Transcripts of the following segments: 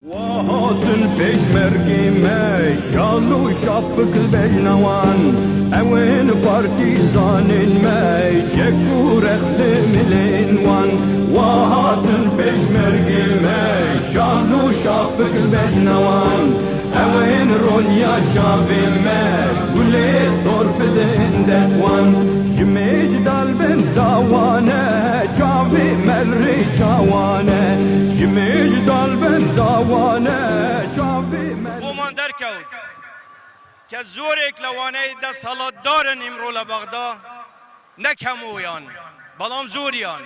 وهاتن پشمرگی می شالو شاپک البجنوان اوین پارتیزانین می چکو رخت ملینوان وهاتن پشمرگی می شالو شاپک البجنوان اوین رونیا چاوی می گلی سور بدین دخوان شمیش دال بن داوانه چاوی مری چاوانه شمیش دال بن داوانه چاوی مری بومان درکود که زورک لوانه ده سالات دارن امرو لبغدا نکمویان بلام زوریان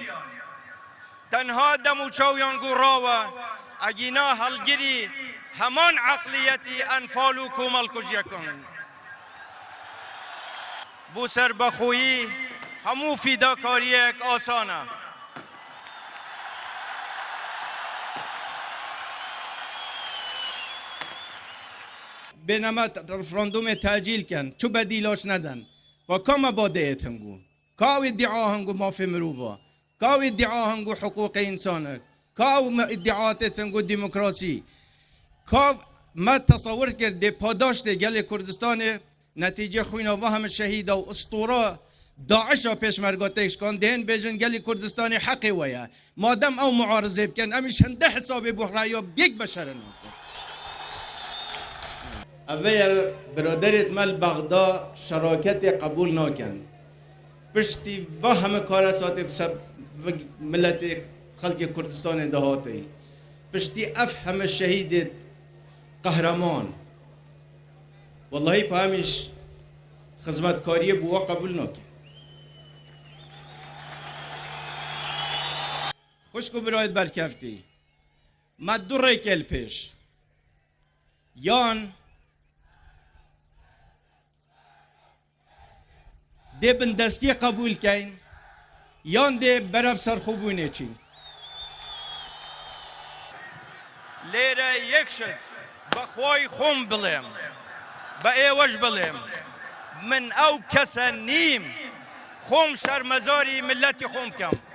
تنها دموچویان گراوه اگینا هلگیری همان عقلیتی انفالو کومل کجیکن بو سر بخویی همو فیداکاری یک آسانه بینما رفراندوم تاجیل کن چو بدیلاش ندن و کام باده هنگو کاو ادعا هنگو مافی مروفا کاو ادعا هنگو حقوق انسانه کاو ادعاات هنگو دموکراسی کاو ما تصور کرده پاداشته گل کردستان نتیجه خوینا و هم شهید و اسطوره داعش ها پیشمرگاتش کن دهن بیجن گلی کردستان حقی ویا مادم او معارضه بکن امیش هنده حسابی بحرaya یک بشرن اوه برادرت مل بغدا شراکت قبول ناکن پشتی و همه کار ساعت سب ملت خلق کردستان دهاتی پشتی اف همه شهید قهرمان والله فهمش خدمتکاری بوا قبول نکن خوشکو برایت برکفتی مدور کل پیش یان ده بندستی قبول کن یان ده برف سرخوبونه چین لیره یک شد بخوای خون بلیم با ایوش بلیم من او کسا نیم خوم شرمزاری ملتی خوم کم